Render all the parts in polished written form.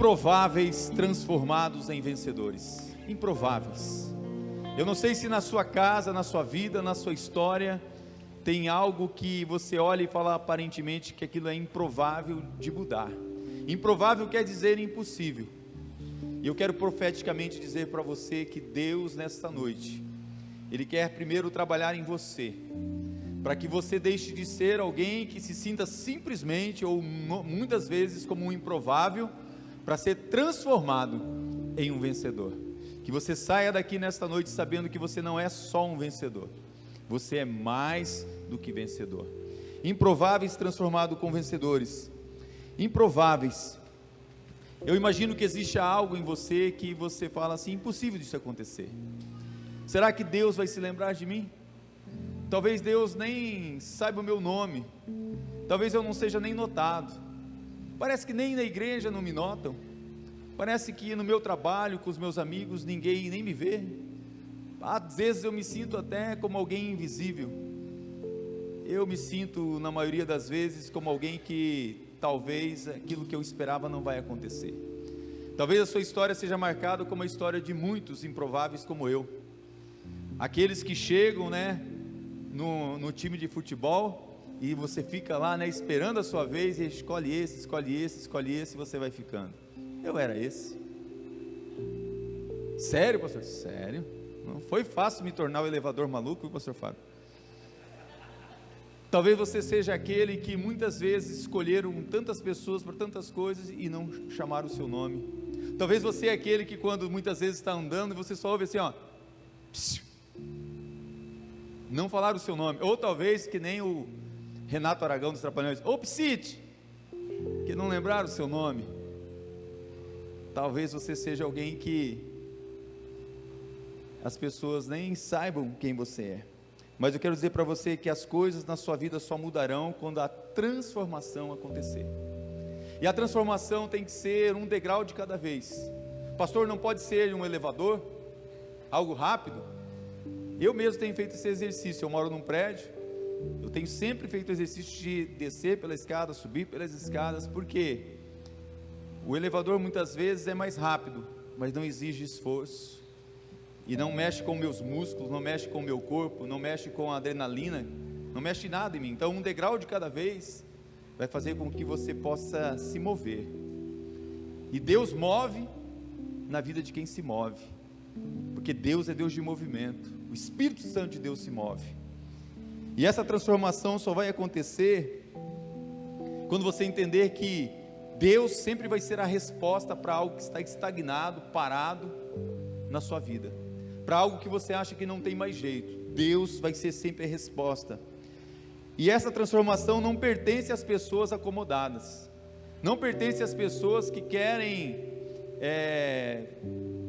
Improváveis transformados em vencedores. Improváveis. Eu não sei se na sua casa, na sua vida, na sua história, tem algo que você olha e fala aparentemente que aquilo é improvável de mudar. Improvável quer dizer impossível. E eu quero profeticamente dizer para você que Deus, nesta noite, Ele quer primeiro trabalhar em você, para que você deixe de ser alguém que se sinta simplesmente, ou muitas vezes como um improvável, para ser transformado em um vencedor. Que você saia daqui nesta noite sabendo que você não é só um vencedor, você é mais do que vencedor. Improváveis transformado com vencedores. Improváveis. Eu imagino que existe algo em você que você fala assim: impossível disso acontecer. Será que Deus vai se lembrar de mim? Talvez Deus nem saiba o meu nome, talvez eu não seja nem notado, parece que nem na igreja não me notam, parece que no meu trabalho, com os meus amigos, ninguém nem me vê. Às vezes eu me sinto até como alguém invisível. Eu me sinto, na maioria das vezes, como alguém que talvez aquilo que eu esperava não vai acontecer. Talvez a sua história seja marcada como a história de muitos improváveis como eu. Aqueles que chegam, no time de futebol, e você fica lá, esperando a sua vez, e escolhe esse, e você vai ficando. Eu era esse. Sério, pastor? Sério. Não foi fácil me tornar o elevador maluco, pastor Fábio. Talvez você seja aquele que muitas vezes escolheram tantas pessoas para tantas coisas e não chamaram o seu nome. Talvez você é aquele que quando muitas vezes está andando, você só ouve assim, psiu, não falar o seu nome. Ou talvez que nem o Renato Aragão dos Trapalhões, Psite, que não lembraram o seu nome. Talvez você seja alguém que as pessoas nem saibam quem você é. Mas eu quero dizer para você que as coisas na sua vida só mudarão quando a transformação acontecer. E a transformação tem que ser um degrau de cada vez. Pastor, não pode ser um elevador, algo rápido. Eu mesmo tenho feito esse exercício. Eu moro num prédio, eu tenho sempre feito o exercício de descer pela escada, subir pelas escadas, porque o elevador muitas vezes é mais rápido, mas não exige esforço, e não mexe com meus músculos, não mexe com o meu corpo, não mexe com a adrenalina, não mexe nada em mim. Então um degrau de cada vez vai fazer com que você possa se mover, e Deus move na vida de quem se move, porque Deus é Deus de movimento, o Espírito Santo de Deus se move, e essa transformação só vai acontecer quando você entender que Deus sempre vai ser a resposta para algo que está estagnado, parado na sua vida, para algo que você acha que não tem mais jeito. Deus vai ser sempre a resposta. E essa transformação não pertence às pessoas acomodadas, não pertence às pessoas que querem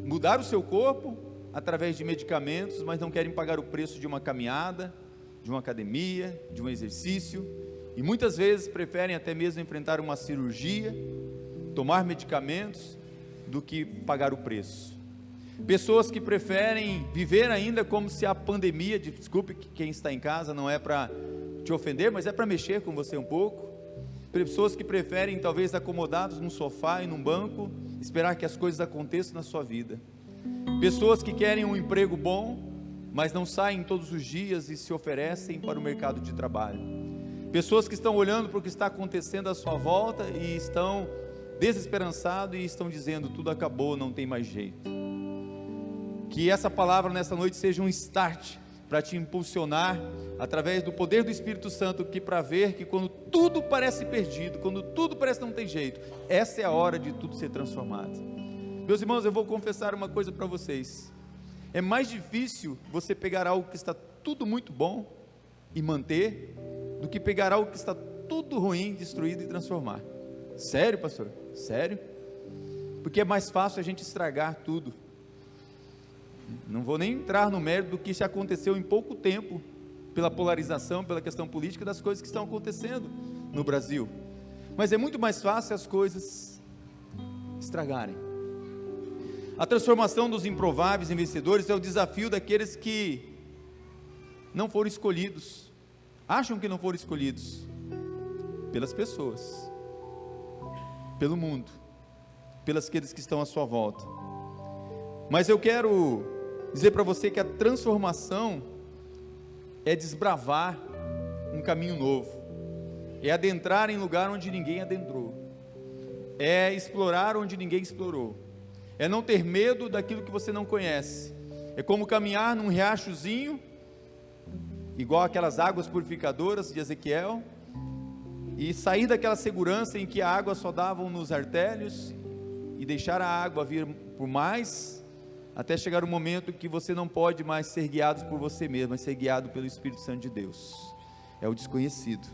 mudar o seu corpo através de medicamentos, mas não querem pagar o preço de uma caminhada, de uma academia, de um exercício, e muitas vezes preferem até mesmo enfrentar uma cirurgia, tomar medicamentos, do que pagar o preço. Pessoas que preferem viver ainda como se a pandemia, desculpe quem está em casa, não é para te ofender, mas é para mexer com você um pouco. Pessoas que preferem talvez acomodados num sofá e num banco, esperar que as coisas aconteçam na sua vida. Pessoas que querem um emprego bom, mas não saem todos os dias e se oferecem para o mercado de trabalho. Pessoas que estão olhando para o que está acontecendo à sua volta e estão desesperançados e estão dizendo: tudo acabou, não tem mais jeito. Que essa palavra nessa noite seja um start para te impulsionar através do poder do Espírito Santo, que para ver que quando tudo parece perdido, quando tudo parece não ter jeito, essa é a hora de tudo ser transformado. Meus irmãos, eu vou confessar uma coisa para vocês: é mais difícil você pegar algo que está tudo muito bom e manter, do que pegar algo que está tudo ruim, destruído e transformar. Sério, pastor? Sério? Porque é mais fácil a gente estragar tudo. Não vou nem entrar no mérito do que se aconteceu em pouco tempo, pela polarização, pela questão política das coisas que estão acontecendo no Brasil, mas é muito mais fácil as coisas estragarem. A transformação dos improváveis em vencedores é o desafio daqueles que não foram escolhidos, acham que não foram escolhidos pelas pessoas, pelo mundo, pelos aqueles que estão à sua volta. Mas eu quero dizer para você que a transformação é desbravar um caminho novo, é adentrar em lugar onde ninguém adentrou, é explorar onde ninguém explorou, é não ter medo daquilo que você não conhece, é como caminhar num riachozinho, igual aquelas águas purificadoras de Ezequiel, e sair daquela segurança em que a água só dava nos artérios, e deixar a água vir por mais, até chegar o momento que você não pode mais ser guiado por você mesmo, mas ser guiado pelo Espírito Santo de Deus. É o desconhecido.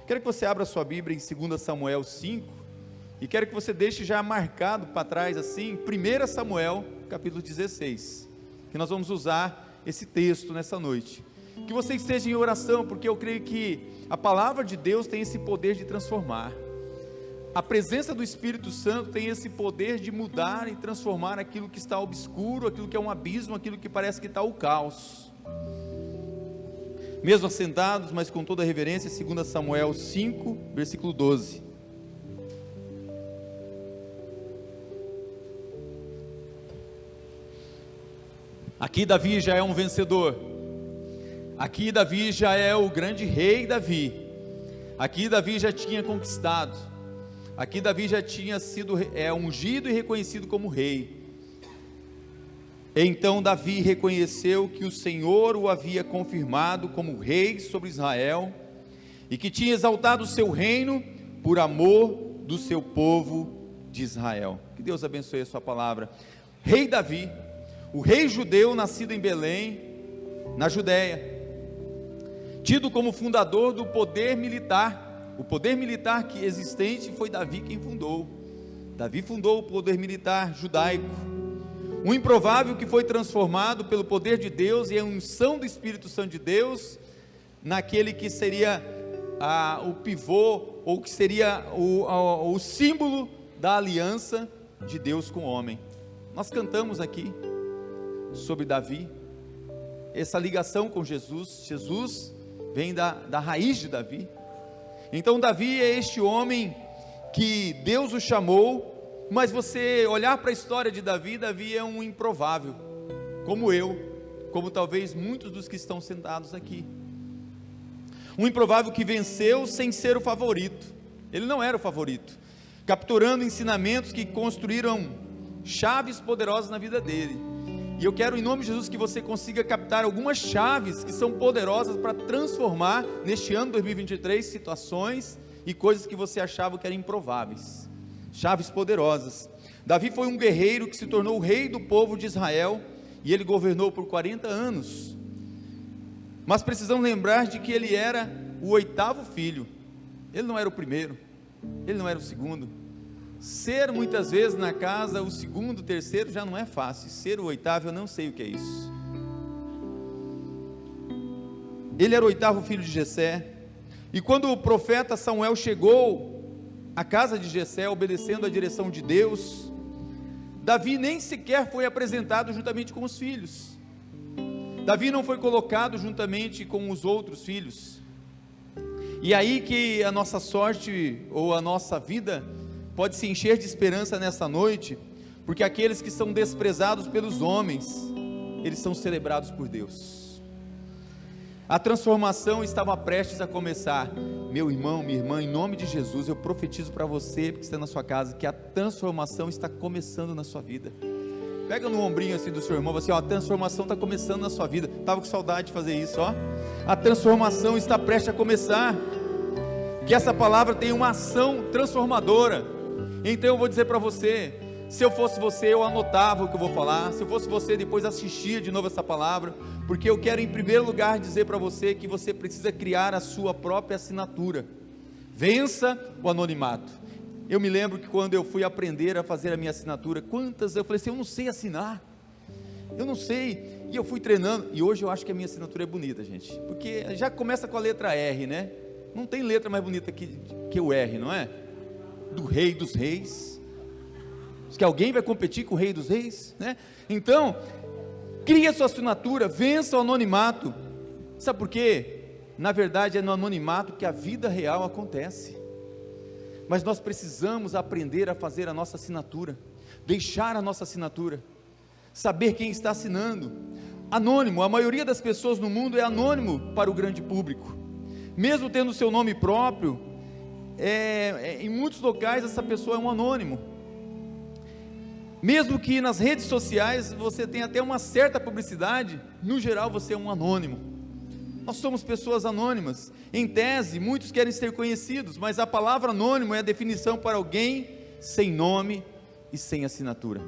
Quero que você abra a sua Bíblia em 2 Samuel 5, e quero que você deixe já marcado para trás assim, 1 Samuel capítulo 16, que nós vamos usar esse texto nessa noite. Que você esteja em oração, porque eu creio que a palavra de Deus tem esse poder de transformar. A presença do Espírito Santo tem esse poder de mudar e transformar aquilo que está obscuro, aquilo que é um abismo, aquilo que parece que está o caos. Mesmo assentados, mas com toda a reverência, 2 Samuel 5, versículo 12. Aqui Davi já é um vencedor. Aqui Davi já é o grande rei Davi. Aqui Davi já tinha conquistado. Aqui Davi já tinha sido ungido e reconhecido como rei. Então Davi reconheceu que o Senhor o havia confirmado como rei sobre Israel, e que tinha exaltado o seu reino por amor do seu povo de Israel. Que Deus abençoe a sua palavra. Rei Davi, o rei judeu nascido em Belém, na Judéia, tido como fundador do poder militar. O poder militar que existente foi Davi quem fundou. Davi fundou o poder militar judaico, um improvável que foi transformado pelo poder de Deus e a unção do Espírito Santo de Deus, naquele que seria o pivô, ou que seria o símbolo da aliança de Deus com o homem. Nós cantamos aqui sobre Davi, essa ligação com Jesus. Jesus vem da raiz de Davi. Então Davi é este homem que Deus o chamou, mas você olhar para a história de Davi, Davi é um improvável, como eu, como talvez muitos dos que estão sentados aqui. Um improvável que venceu sem ser o favorito. Ele não era o favorito, capturando ensinamentos que construíram chaves poderosas na vida dele. E eu quero, em nome de Jesus, que você consiga captar algumas chaves que são poderosas para transformar neste ano 2023 situações e coisas que você achava que eram improváveis. Chaves poderosas. Davi foi um guerreiro que se tornou o rei do povo de Israel, e ele governou por 40 anos. Mas precisamos lembrar de que ele era o 8º filho. Ele não era o primeiro, ele não era o segundo. Ser muitas vezes na casa o segundo, o terceiro já não é fácil. Ser o 8º, eu não sei o que é isso. Ele era o 8º filho de Jessé. E quando o profeta Samuel chegou à casa de Jessé, obedecendo a direção de Deus, Davi nem sequer foi apresentado juntamente com os filhos. Davi não foi colocado juntamente com os outros filhos. E aí que a nossa sorte, ou a nossa vida, pode se encher de esperança nessa noite, porque aqueles que são desprezados pelos homens, eles são celebrados por Deus. A transformação estava prestes a começar. Meu irmão, minha irmã, em nome de Jesus, eu profetizo para você, que está na sua casa, que a transformação está começando na sua vida. Pega no ombrinho assim do seu irmão, assim, ó, a transformação está começando na sua vida. Estava com saudade de fazer isso, ó. A transformação está prestes a começar. Que essa palavra tenha uma ação transformadora. Então eu vou dizer para você, se eu fosse você, eu anotava o que eu vou falar. Se eu fosse você, depois assistia de novo essa palavra, porque eu quero em primeiro lugar dizer para você que você precisa criar a sua própria assinatura. Vença o anonimato. Eu me lembro que quando eu fui aprender a fazer a minha assinatura, eu falei assim, eu não sei assinar, eu não sei, e eu fui treinando, e hoje eu acho que a minha assinatura é bonita, gente, porque já começa com a letra R, né? Não tem letra mais bonita que o R, não é? Do Rei dos Reis. Diz que alguém vai competir com o Rei dos Reis, né? Então, crie a sua assinatura, vença o anonimato. Sabe por quê? Na verdade é no anonimato que a vida real acontece. mas nós precisamos aprender a fazer a nossa assinatura, deixar a nossa assinatura, saber quem está assinando. Anônimo, a maioria das pessoas no mundo é anônimo para o grande público, mesmo tendo seu nome próprio, em muitos locais essa pessoa é um anônimo, mesmo que nas redes sociais você tenha até uma certa publicidade, no geral você é um anônimo. Nós somos pessoas anônimas. Em tese, muitos querem ser conhecidos, mas a palavra anônimo é a definição para alguém sem nome e sem assinatura.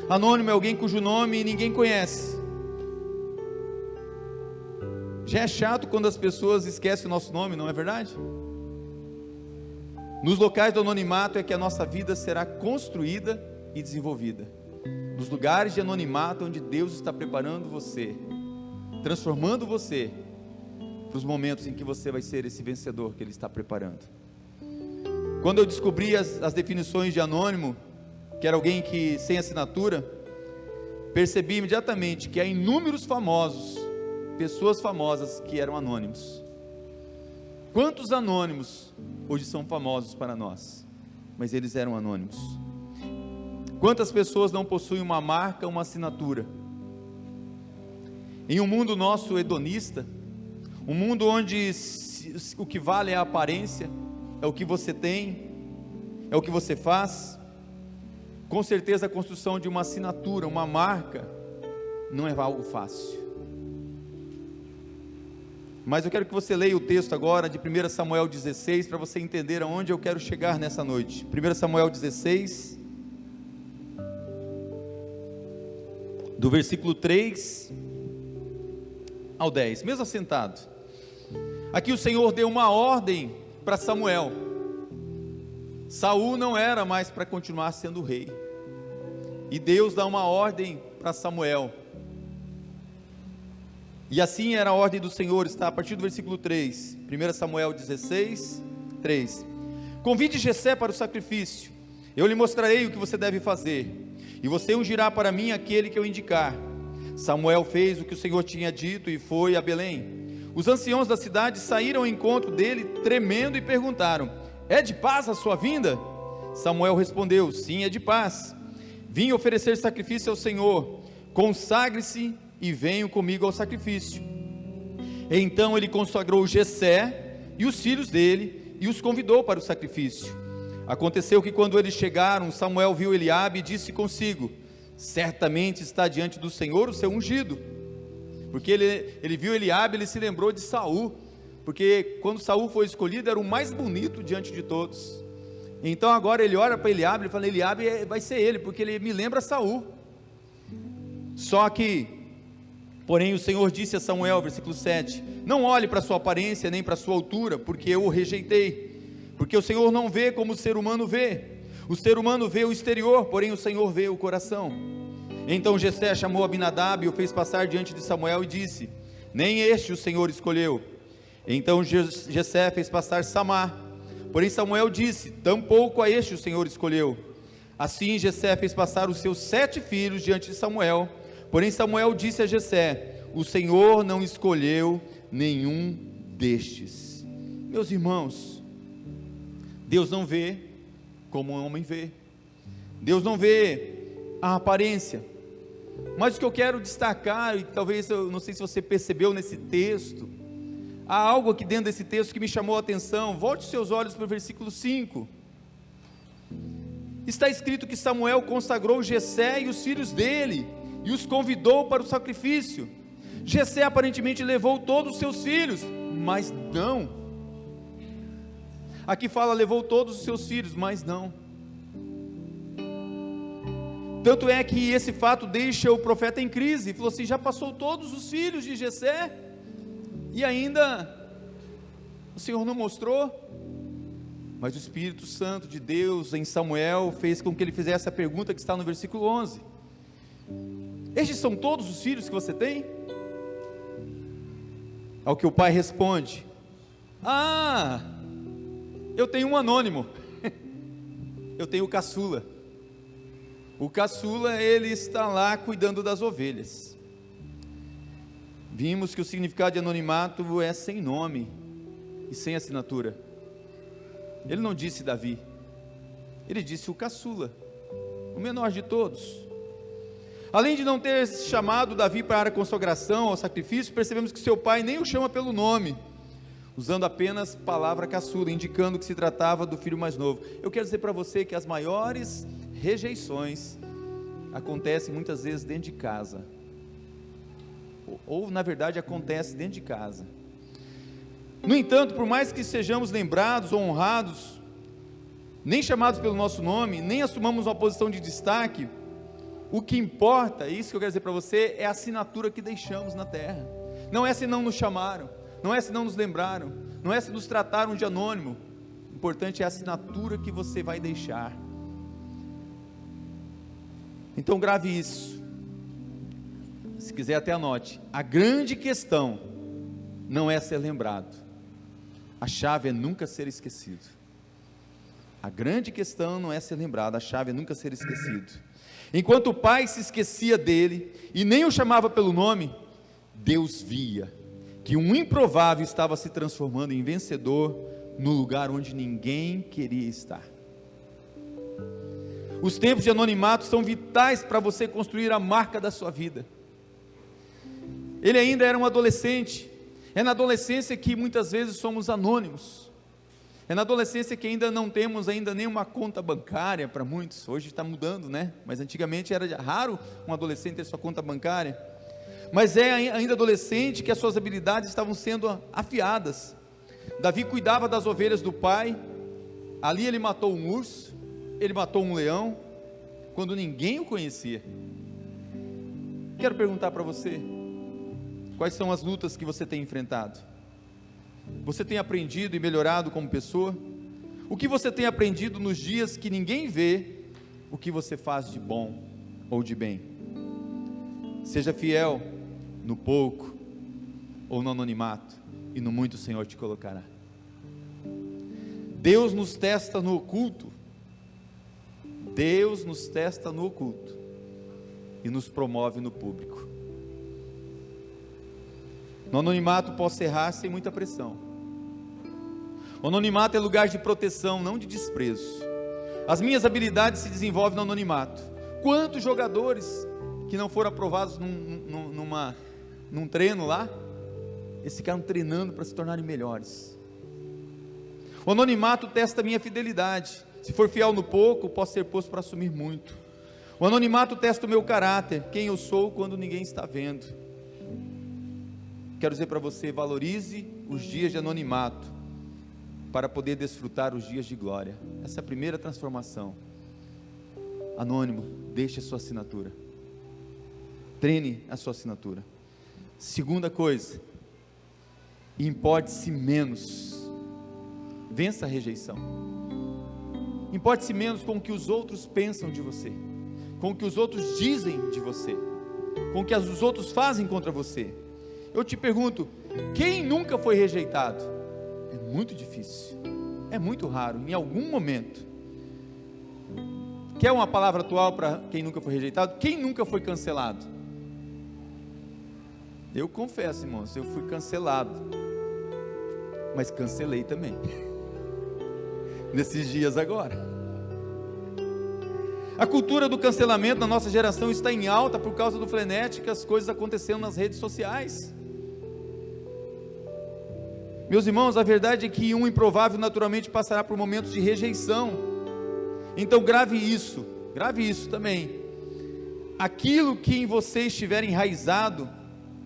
Anônimo é alguém cujo nome ninguém conhece. Já é chato quando as pessoas esquecem o nosso nome, não é verdade? Nos locais do anonimato é que a nossa vida será construída e desenvolvida. Nos lugares de anonimato onde Deus está preparando você, transformando você para os momentos em que você vai ser esse vencedor que Ele está preparando. Quando eu descobri as definições de anônimo, que era alguém que sem assinatura, percebi imediatamente que há inúmeros famosos, pessoas famosas que eram anônimos. Quantos anônimos hoje são famosos para nós, mas eles eram anônimos? Quantas pessoas não possuem uma marca, uma assinatura? Em um mundo nosso hedonista, um mundo onde o que vale é a aparência, é o que você tem, é o que você faz, com certeza a construção de uma assinatura, uma marca, não é algo fácil. Mas eu quero que você leia o texto agora de 1 Samuel 16, para você entender aonde eu quero chegar nessa noite. 1 Samuel 16, do versículo 3 ao 10, mesmo assentado. Aqui o Senhor deu uma ordem para Samuel. Saul não era mais para continuar sendo rei, e Deus dá uma ordem para Samuel, e assim era a ordem do Senhor, está a partir do versículo 3, 1 Samuel 16, 3, convide Jessé para o sacrifício, eu lhe mostrarei o que você deve fazer, e você ungirá para mim aquele que eu indicar. Samuel fez o que o Senhor tinha dito e foi a Belém. Os anciãos da cidade saíram ao encontro dele, tremendo, e perguntaram: é de paz a sua vinda? Samuel respondeu: sim, é de paz. Vim oferecer sacrifício ao Senhor, consagre-se e venham comigo ao sacrifício. Então ele consagrou Jessé e os filhos dele e os convidou para o sacrifício. Aconteceu que quando eles chegaram, Samuel viu Eliabe e disse consigo: certamente está diante do Senhor o seu ungido. Porque ele viu Eliabe, ele se lembrou de Saul, porque quando Saul foi escolhido era o mais bonito diante de todos. Então agora ele olha para Eliabe e fala: Eliabe vai ser ele, porque ele me lembra Saul. Só que, porém, o Senhor disse a Samuel, versículo 7, não olhe para sua aparência, nem para sua altura, porque eu o rejeitei, porque o Senhor não vê como o ser humano vê. O ser humano vê o exterior, porém o Senhor vê o coração. Então Jessé chamou Abinadab e o fez passar diante de Samuel e disse: nem este o Senhor escolheu. Então Jessé fez passar Samá, porém Samuel disse: tampouco a este o Senhor escolheu. Assim Jessé fez passar os seus 7 filhos diante de Samuel, porém Samuel disse a Jessé: o Senhor não escolheu nenhum destes. Meus irmãos, Deus não vê como um homem vê. Deus não vê a aparência. Mas o que eu quero destacar, e talvez, eu não sei se você percebeu nesse texto, há algo aqui dentro desse texto que me chamou a atenção. Volte os seus olhos para o versículo 5. Está escrito que Samuel consagrou Jessé e os filhos dele, e os convidou para o sacrifício. Jessé aparentemente levou todos os seus filhos, mas não. Aqui fala levou todos os seus filhos, mas não. Tanto é que esse fato deixa o profeta em crise. Falou assim: já passou todos os filhos de Jessé e ainda o Senhor não mostrou. Mas o Espírito Santo de Deus em Samuel fez com que ele fizesse a pergunta que está no versículo 11: estes são todos os filhos que você tem? Ao que o pai responde: ah, eu tenho um anônimo, eu tenho o caçula. O caçula, ele está lá cuidando das ovelhas. Vimos que o significado de anonimato é sem nome e sem assinatura. Ele não disse Davi, ele disse o caçula, o menor de todos. Além de não ter chamado Davi para a consagração, ao sacrifício, percebemos que seu pai nem o chama pelo nome, usando apenas a palavra caçula, indicando que se tratava do filho mais novo. Eu quero dizer para você que as maiores rejeições acontecem muitas vezes dentro de casa, ou na verdade acontece dentro de casa. No entanto, por mais que sejamos lembrados ou honrados, nem chamados pelo nosso nome, nem assumamos uma posição de destaque, o que importa, isso que eu quero dizer para você, é a assinatura que deixamos na terra. Não é se não nos chamaram, não é se não nos lembraram, não é se nos trataram de anônimo. O importante é a assinatura que você vai deixar. Então grave isso, se quiser até anote. A grande questão não é ser lembrado, a chave é nunca ser esquecido. A grande questão não é ser lembrado, a chave é nunca ser esquecido. Enquanto o pai se esquecia dele e nem o chamava pelo nome, Deus via que um improvável estava se transformando em vencedor no lugar onde ninguém queria estar. Os tempos de anonimato são vitais para você construir a marca da sua vida. Ele ainda era um adolescente. É na adolescência que muitas vezes somos anônimos. É na adolescência que ainda não temos nenhuma conta bancária para muitos. Hoje está mudando, né? Mas antigamente era raro um adolescente ter sua conta bancária. Mas é ainda adolescente que as suas habilidades estavam sendo afiadas. Davi cuidava das ovelhas do pai. Ali ele matou um urso, ele matou um leão, quando ninguém o conhecia. Quero perguntar para você, quais são as lutas que você tem enfrentado? Você tem aprendido e melhorado como pessoa? O que você tem aprendido nos dias que ninguém vê o que você faz de bom ou de bem? Seja fiel no pouco ou no anonimato, e no muito o Senhor te colocará. Deus nos testa no oculto. Deus nos testa no oculto e nos promove no público. No anonimato posso errar sem muita pressão. O anonimato é lugar de proteção, não de desprezo. As minhas habilidades se desenvolvem no anonimato. Quantos jogadores que não foram aprovados num treino lá, eles ficaram treinando para se tornarem melhores. O anonimato testa a minha fidelidade. Se for fiel no pouco, posso ser posto para assumir muito. O anonimato testa o meu caráter, quem eu sou quando ninguém está vendo. Quero dizer para você, valorize os dias de anonimato, para poder desfrutar os dias de glória. Essa é a primeira transformação. Anônimo, deixe a sua assinatura. Treine a sua assinatura. Segunda coisa, importe-se menos. Vença a rejeição. Importe-se menos com o que os outros pensam de você, com o que os outros dizem de você, com o que os outros fazem contra você. Eu te pergunto, quem nunca foi rejeitado? É muito difícil, é muito raro, em algum momento. Quer uma palavra atual para quem nunca foi rejeitado? Quem nunca foi cancelado? Eu confesso, irmãos, eu fui cancelado, mas cancelei também, nesses dias agora. A cultura do cancelamento na nossa geração está em alta por causa do frenético, as coisas acontecendo nas redes sociais. Meus irmãos, a verdade é que um improvável naturalmente passará por momentos de rejeição. Então grave isso também. Aquilo que em você estiver enraizado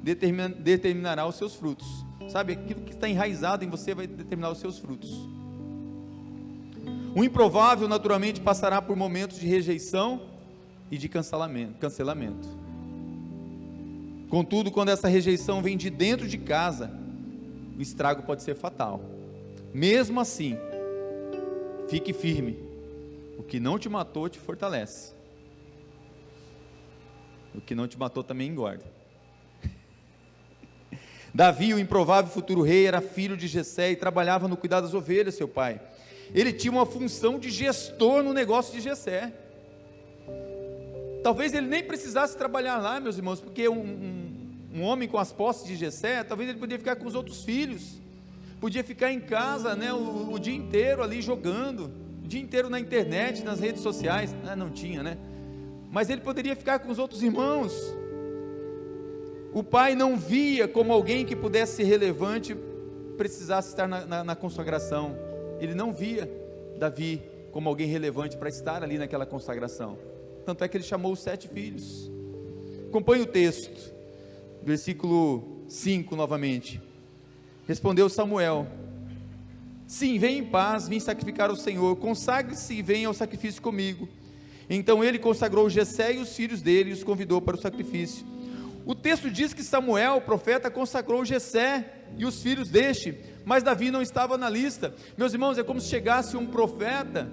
determinará os seus frutos. Sabe, aquilo que está enraizado em você vai determinar os seus frutos. O improvável naturalmente passará por momentos de rejeição e de cancelamento. Contudo, quando essa rejeição vem de dentro de casa, o estrago pode ser fatal. Mesmo assim, fique firme. O que não te matou te fortalece. O que não te matou também engorda. Davi, o improvável futuro rei, era filho de Jessé e trabalhava no cuidado das ovelhas, seu pai. Ele tinha uma função de gestor no negócio de Jessé. Talvez ele nem precisasse trabalhar lá, meus irmãos, porque um homem com as posses de Jessé, talvez ele poderia ficar com os outros filhos, podia ficar em casa, né, o dia inteiro ali jogando, o dia inteiro na internet, nas redes sociais, não tinha, né? Mas ele poderia ficar com os outros irmãos. O pai não via como alguém que pudesse ser relevante, precisasse estar na consagração. Ele não via Davi como alguém relevante para estar ali naquela consagração. Tanto é que ele chamou os 7 filhos. Acompanhe o texto, versículo 5 novamente. Respondeu Samuel: sim, vem em paz, vim sacrificar ao Senhor, consagre-se e venha ao sacrifício comigo. Então ele consagrou Jessé e os filhos dele e os convidou para o sacrifício. O texto diz que Samuel, o profeta, consagrou Jessé e os filhos deste, mas Davi não estava na lista. Meus irmãos, é como se chegasse um profeta,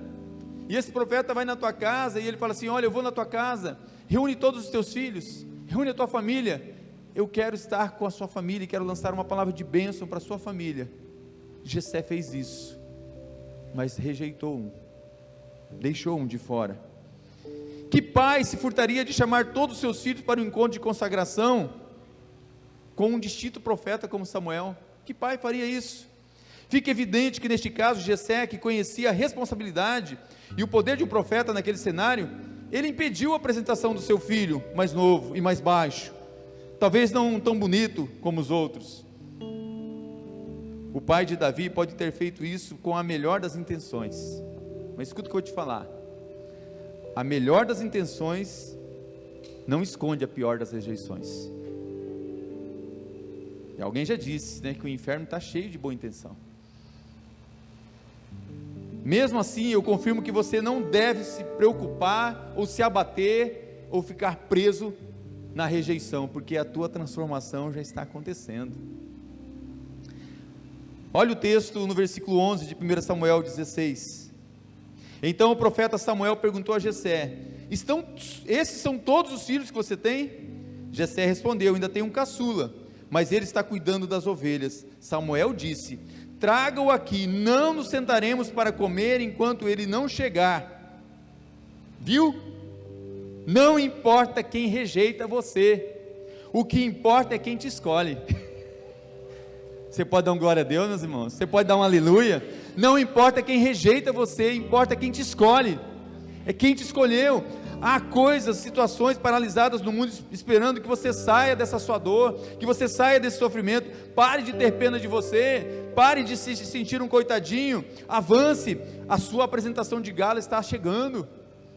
e esse profeta vai na tua casa, e ele fala assim: olha, eu vou na tua casa, reúne todos os teus filhos, reúne a tua família, eu quero estar com a sua família, e quero lançar uma palavra de bênção para a sua família. Jessé fez isso, mas rejeitou um, deixou um de fora. Que pai se furtaria de chamar todos os seus filhos para o encontro de consagração, com um distinto profeta como Samuel? Que pai faria isso? Fica evidente que neste caso, Jessé, que conhecia a responsabilidade e o poder de um profeta naquele cenário, ele impediu a apresentação do seu filho, mais novo e mais baixo, talvez não tão bonito como os outros. O pai de Davi pode ter feito isso com a melhor das intenções, mas escuta o que eu vou te falar: a melhor das intenções não esconde a pior das rejeições. E alguém já disse, né, que o inferno está cheio de boa intenção. Mesmo assim, eu confirmo que você não deve se preocupar, ou se abater, ou ficar preso na rejeição, porque a tua transformação já está acontecendo. Olha o texto no versículo 11 de 1 Samuel 16. Então o profeta Samuel perguntou a Jessé: esses são todos os filhos que você tem? Jessé respondeu: ainda tenho um caçula, mas ele está cuidando das ovelhas. Samuel disse: traga-o aqui, não nos sentaremos para comer enquanto ele não chegar. Viu? Não importa quem rejeita você, o que importa é quem te escolhe. Você pode dar um glória a Deus, meus irmãos? Você pode dar um aleluia? Não importa quem rejeita você, importa quem te escolhe. É quem te escolheu. Há coisas, situações paralisadas no mundo esperando que você saia dessa sua dor, que você saia desse sofrimento. Pare de ter pena de você, pare de se sentir um coitadinho, avance. A sua apresentação de gala está chegando,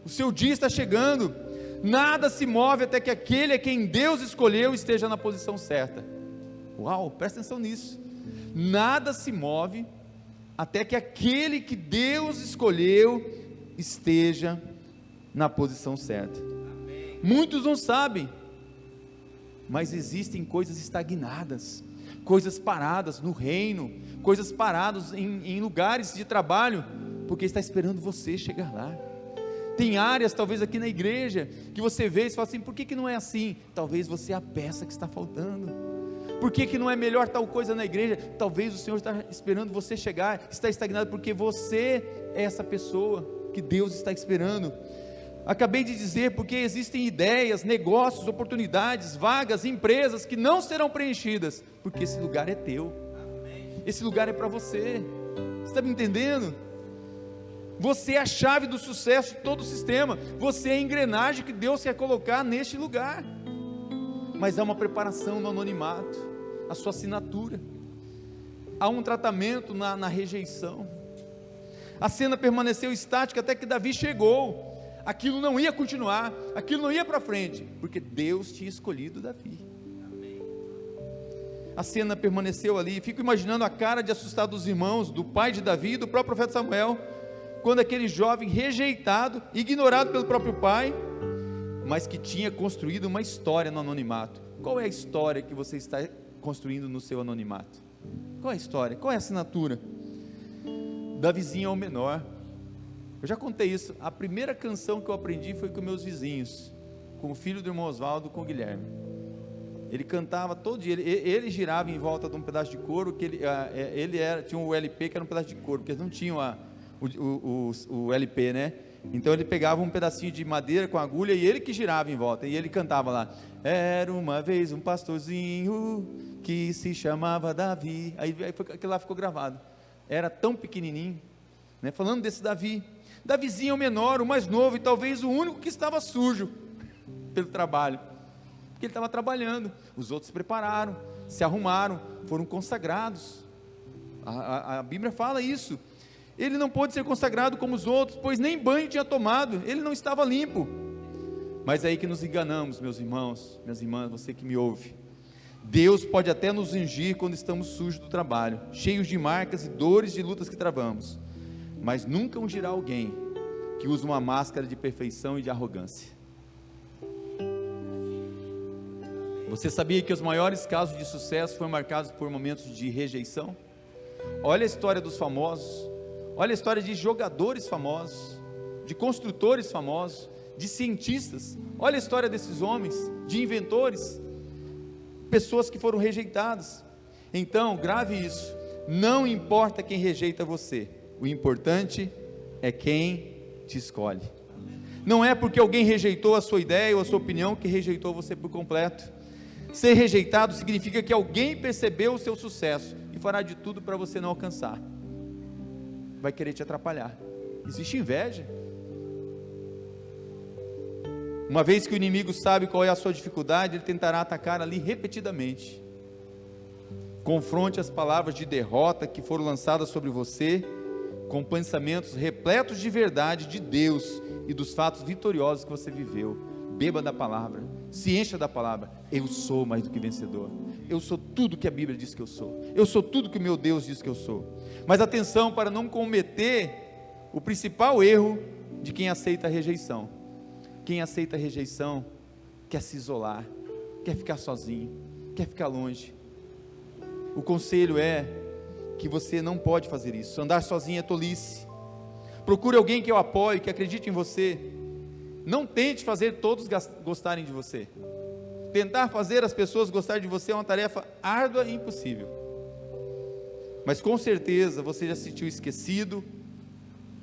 o seu dia está chegando. Nada se move até que aquele a quem Deus escolheu esteja na posição certa. Uau, presta atenção nisso. Nada se move até que aquele que Deus escolheu esteja na posição certa. Amém. Muitos não sabem, mas existem coisas estagnadas, coisas paradas no reino, coisas paradas em lugares de trabalho, porque está esperando você chegar lá. Tem áreas, talvez aqui na igreja, que você vê e fala assim: por que não é assim? Talvez você é a peça que está faltando. Por que não é melhor tal coisa na igreja? Talvez o Senhor está esperando você chegar, está estagnado porque você é essa pessoa que Deus está esperando. Acabei de dizer, porque existem ideias, negócios, oportunidades, vagas, empresas que não serão preenchidas, porque esse lugar é teu, esse lugar é para você. Você está me entendendo? Você é a chave do sucesso de todo o sistema, você é a engrenagem que Deus quer colocar neste lugar, mas há uma preparação no anonimato, a sua assinatura, há um tratamento na rejeição. A cena permaneceu estática até que Davi chegou. Aquilo não ia continuar, aquilo não ia para frente, porque Deus tinha escolhido Davi. A cena permaneceu ali. Fico imaginando a cara de assustado dos irmãos, do pai de Davi e do próprio profeta Samuel, quando aquele jovem rejeitado, ignorado pelo próprio pai, mas que tinha construído uma história no anonimato. Qual é a história que você está construindo no seu anonimato? Qual é a história? Qual é a assinatura? Davizinho é o menor. Eu já contei isso. A primeira canção que eu aprendi foi com meus vizinhos, com o filho do irmão Oswaldo, com o Guilherme. Ele cantava todo dia, ele girava em volta de um pedaço de couro, que tinha um LP que era um pedaço de couro, porque eles não tinham o LP, né? Então ele pegava um pedacinho de madeira com agulha e ele que girava em volta, e ele cantava lá: era uma vez um pastorzinho que se chamava Davi. Aí aquilo lá ficou gravado. Era tão pequenininho, né? Falando desse Davi. Davizinho é o menor, o mais novo, e talvez o único que estava sujo pelo trabalho, porque ele estava trabalhando. Os outros se prepararam, se arrumaram, foram consagrados. A Bíblia fala isso. Ele não pôde ser consagrado como os outros, pois nem banho tinha tomado, ele não estava limpo. Mas é aí que nos enganamos, meus irmãos, minhas irmãs, você que me ouve. Deus pode até nos ungir quando estamos sujos do trabalho, cheios de marcas e dores de lutas que travamos, mas nunca ungirá alguém que usa uma máscara de perfeição e de arrogância. Você sabia que os maiores casos de sucesso foram marcados por momentos de rejeição? Olha a história dos famosos, olha a história de jogadores famosos, de construtores famosos, de cientistas. Olha a história desses homens, de inventores, pessoas que foram rejeitadas. Então, grave isso: não importa quem rejeita você, o importante é quem te escolhe. Não é porque alguém rejeitou a sua ideia ou a sua opinião que rejeitou você por completo. Ser rejeitado significa que alguém percebeu o seu sucesso e fará de tudo para você não alcançar. Vai querer te atrapalhar. Existe inveja. Uma vez que o inimigo sabe qual é a sua dificuldade, ele tentará atacar ali repetidamente. Confronte as palavras de derrota que foram lançadas sobre você com pensamentos repletos de verdade de Deus e dos fatos vitoriosos que você viveu. Beba da palavra, se encha da palavra. Eu sou mais do que vencedor. Eu sou tudo que a Bíblia diz que eu sou. Eu sou tudo que o meu Deus diz que eu sou. Mas atenção para não cometer o principal erro de quem aceita a rejeição. Quem aceita a rejeição quer se isolar, quer ficar sozinho, quer ficar longe. O conselho é que você não pode fazer isso. Andar sozinho é tolice. Procure alguém que o apoie, que acredite em você. Não tente fazer todos gostarem de você. Tentar fazer as pessoas gostarem de você é uma tarefa árdua e impossível. Mas com certeza você já se sentiu esquecido,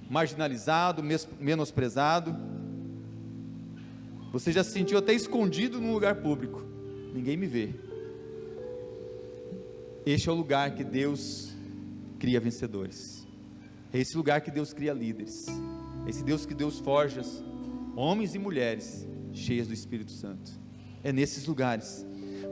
marginalizado, menosprezado. Você já se sentiu até escondido num lugar público. Ninguém me vê. Este é o lugar que Deus cria vencedores. É esse lugar que Deus cria líderes. É esse Deus que Deus forja homens e mulheres cheias do Espírito Santo. É nesses lugares.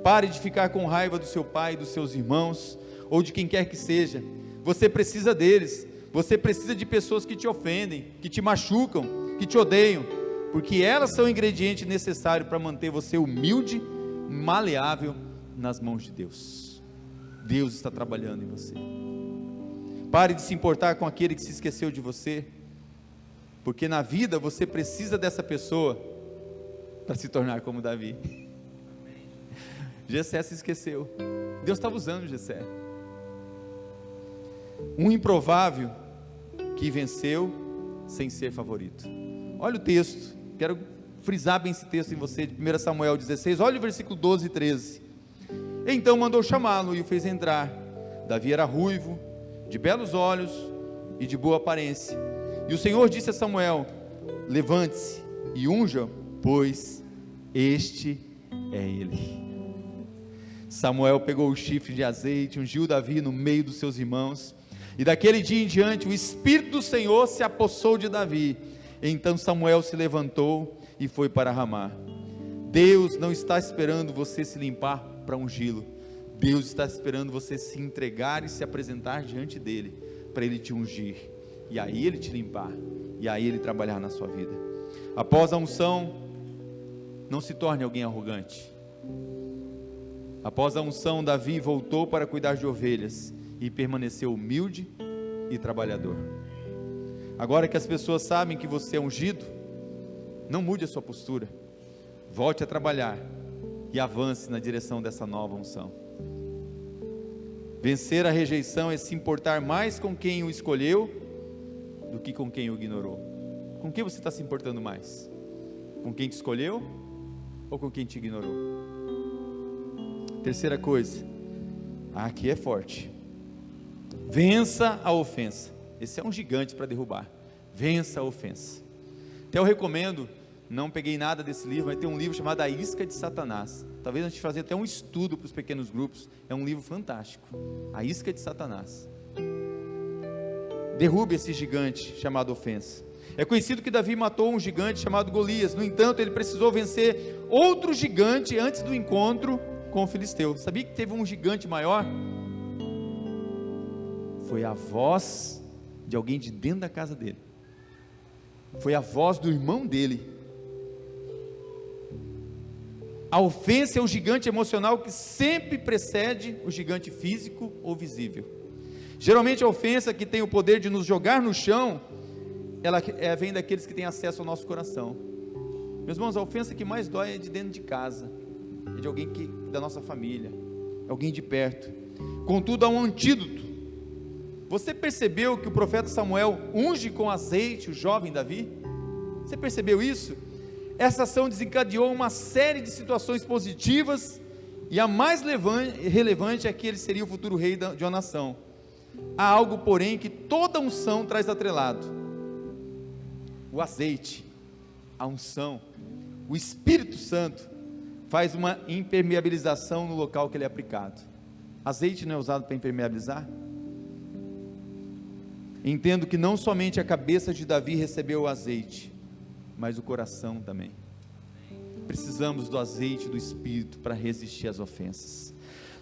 Pare de ficar com raiva do seu pai, dos seus irmãos, ou de quem quer que seja. Você precisa deles. Você precisa de pessoas que te ofendem, que te machucam, que te odeiam, porque elas são o ingrediente necessário para manter você humilde, maleável nas mãos de Deus. Deus está trabalhando em você. Pare de se importar com aquele que se esqueceu de você, porque na vida você precisa dessa pessoa para se tornar como Davi. Jessé se esqueceu. Deus estava usando Jessé. Um improvável que venceu sem ser favorito. Olha o texto, quero frisar bem esse texto em você, de 1 Samuel 16, olha o versículo 12 e 13. Então mandou chamá-lo e o fez entrar. Davi era ruivo, de belos olhos e de boa aparência. E o Senhor disse a Samuel: levante-se e unja, pois este é ele. Samuel pegou o chifre de azeite, ungiu Davi no meio dos seus irmãos, e daquele dia em diante o Espírito do Senhor se apossou de Davi. Então Samuel se levantou e foi para Ramá. Deus não está esperando você se limpar para ungí-lo. Deus está esperando você se entregar e se apresentar diante dele, para ele te ungir, e aí ele te limpar, e aí ele trabalhar na sua vida. Após a unção, não se torne alguém arrogante. Após a unção, Davi voltou para cuidar de ovelhas, e permaneceu humilde e trabalhador. Agora que as pessoas sabem que você é ungido, não mude a sua postura, volte a trabalhar, e avance na direção dessa nova unção. Vencer a rejeição é se importar mais com quem o escolheu, do que com quem o ignorou. Com quem você está se importando mais? Com quem te escolheu, ou com quem te ignorou? Terceira coisa, aqui é forte: vença a ofensa. Esse é um gigante para derrubar. Vença a ofensa. Até eu recomendo, não peguei nada desse livro, mas tem um livro chamado A Isca de Satanás. Talvez a gente fazer até um estudo para os pequenos grupos. É um livro fantástico. A Isca de Satanás. Derrube esse gigante chamado ofensa. É conhecido que Davi matou um gigante chamado Golias. No entanto, ele precisou vencer outro gigante antes do encontro com o filisteu. Sabia que teve um gigante maior? Foi a voz de alguém de dentro da casa dele. Foi a voz do irmão dele. A ofensa é o gigante emocional que sempre precede o gigante físico ou visível. Geralmente a ofensa, que tem o poder de nos jogar no chão, ela vem daqueles que têm acesso ao nosso coração. Meus irmãos, a ofensa que mais dói é de dentro de casa, é de alguém da nossa família, alguém de perto. Contudo, há um antídoto. Você percebeu que o profeta Samuel unge com azeite o jovem Davi? Você percebeu isso? Essa ação desencadeou uma série de situações positivas, e a mais relevante é que ele seria o futuro rei de uma nação. Há algo, porém, que toda unção traz atrelado: o azeite, a unção. O Espírito Santo faz uma impermeabilização no local que ele é aplicado. Azeite não é usado para impermeabilizar? Entendo que não somente a cabeça de Davi recebeu o azeite, mas o coração também. Precisamos do azeite do Espírito para resistir às ofensas.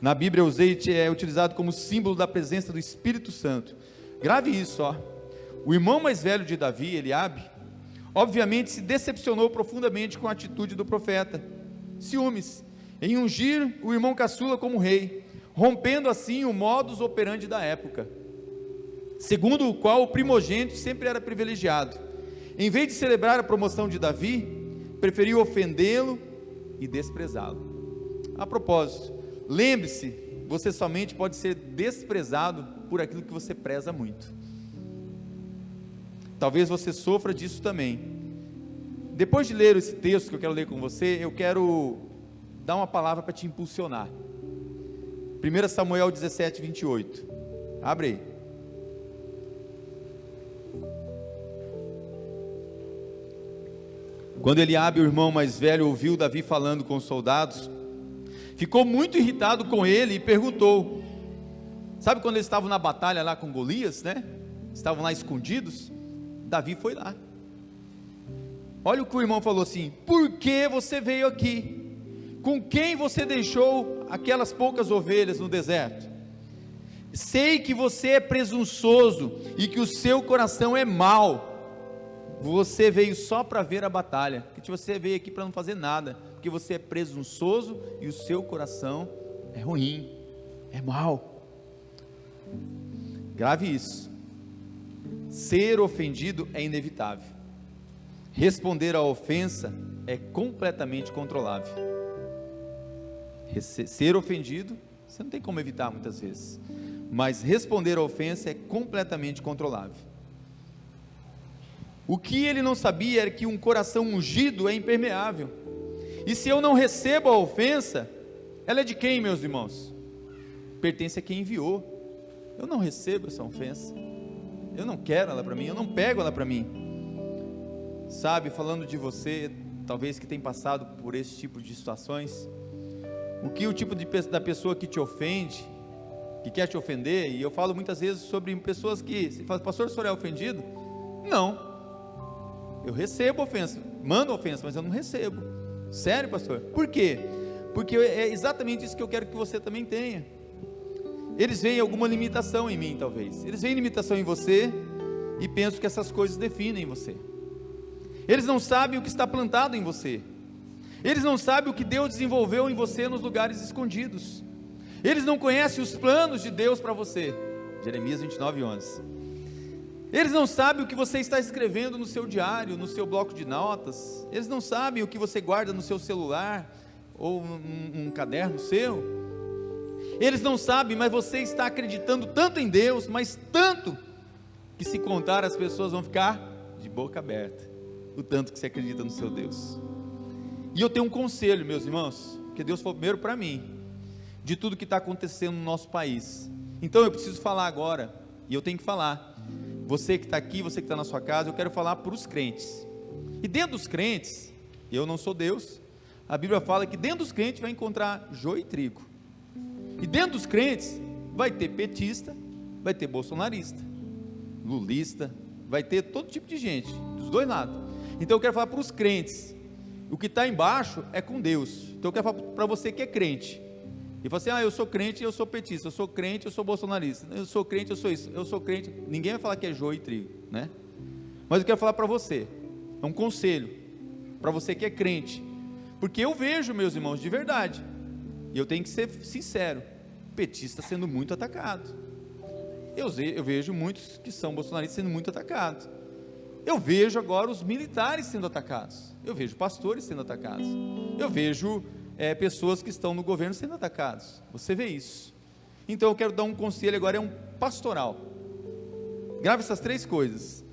Na Bíblia, o azeite é utilizado como símbolo da presença do Espírito Santo. Grave isso, ó. O irmão mais velho de Davi, Eliabe, obviamente se decepcionou profundamente com a atitude do profeta. Ciúmes, em ungir o irmão caçula como rei, rompendo assim o modus operandi da época, segundo o qual o primogênito sempre era privilegiado. Em vez de celebrar a promoção de Davi, preferiu ofendê-lo e desprezá-lo. A propósito, lembre-se, você somente pode ser desprezado por aquilo que você preza muito. Talvez você sofra disso também. Depois de ler esse texto que eu quero ler com você, eu quero dar uma palavra para te impulsionar. 1 Samuel 17, 28. Abre aí. Quando Eliabe, o irmão mais velho, ouviu Davi falando com os soldados, ficou muito irritado com ele e perguntou. Sabe quando eles estavam na batalha lá com Golias, né? Estavam lá escondidos. Davi foi lá. Olha o que o irmão falou assim: por que você veio aqui? Com quem você deixou aquelas poucas ovelhas no deserto? Sei que você é presunçoso e que o seu coração é mau. Você veio só para ver a batalha, que você veio aqui para não fazer nada, porque você é presunçoso e o seu coração é ruim, é mau. Grave isso. Ser ofendido é inevitável. Responder à ofensa é completamente controlável. Ser ofendido, você não tem como evitar muitas vezes, mas responder à ofensa é completamente controlável. O que ele não sabia era que um coração ungido é impermeável. E se eu não recebo a ofensa, ela é de quem, meus irmãos? Pertence a quem enviou. Eu não recebo essa ofensa, eu não quero ela para mim, eu não pego ela para mim. Sabe, falando de você, talvez que tem passado por esse tipo de situações, o tipo da pessoa que te ofende, que quer te ofender, e eu falo muitas vezes sobre pessoas que, você fala: pastor, o senhor é ofendido? Não, eu recebo ofensa, mando ofensa, mas eu não recebo. Sério, pastor? Por quê? Porque é exatamente isso que eu quero que você também tenha. Eles veem alguma limitação em mim, talvez. Eles veem limitação em você e pensam que essas coisas definem você. Eles não sabem o que está plantado em você. Eles não sabem o que Deus desenvolveu em você nos lugares escondidos. Eles não conhecem os planos de Deus para você. Jeremias 29, 11. Eles não sabem o que você está escrevendo no seu diário, no seu bloco de notas. Eles não sabem o que você guarda no seu celular ou num caderno seu. Eles não sabem, mas você está acreditando tanto em Deus, mas tanto, que se contar as pessoas vão ficar de boca aberta, o tanto que você acredita no seu Deus. E eu tenho um conselho, meus irmãos, que Deus falou primeiro para mim, de tudo que está acontecendo no nosso país. Então eu preciso falar agora, e eu tenho que falar. Você que está aqui, você que está na sua casa, eu quero falar para os crentes. E dentro dos crentes, eu não sou Deus, a Bíblia fala que dentro dos crentes vai encontrar joio e trigo. E dentro dos crentes vai ter petista, vai ter bolsonarista, lulista, vai ter todo tipo de gente, dos dois lados. Então eu quero falar para os crentes, o que está embaixo é com Deus. Então eu quero falar para você que é crente, e você, eu sou crente, eu sou petista, eu sou crente, eu sou bolsonarista, eu sou crente, eu sou isso, eu sou crente, ninguém vai falar que é joio e trigo, né? Mas eu quero falar para você, é um conselho, para você que é crente, porque eu vejo, meus irmãos, de verdade, e eu tenho que ser sincero, petista sendo muito atacado, eu vejo muitos que são bolsonaristas sendo muito atacados, eu vejo agora os militares sendo atacados, eu vejo pastores sendo atacados, eu vejo pessoas que estão no governo sendo atacados, você vê isso. Então eu quero dar um conselho agora, é um pastoral, grave essas 3 coisas: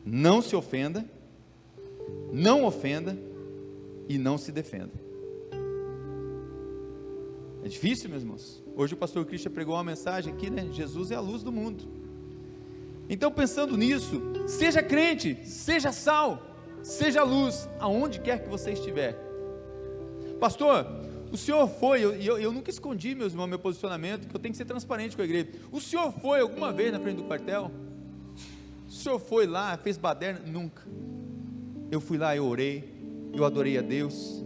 não se ofenda, não ofenda e não se defenda. É difícil, meus irmãos. Hoje o pastor Christian pregou uma mensagem aqui, né? Jesus é a luz do mundo. Então, pensando nisso, seja crente, seja sal, seja luz, aonde quer que você estiver. Pastor, o senhor foi, eu nunca escondi, meus irmãos, meu posicionamento, que eu tenho que ser transparente com a igreja. O senhor foi alguma vez na frente do quartel? O senhor foi lá, fez baderna? Nunca. Eu fui lá, eu orei, eu adorei a Deus,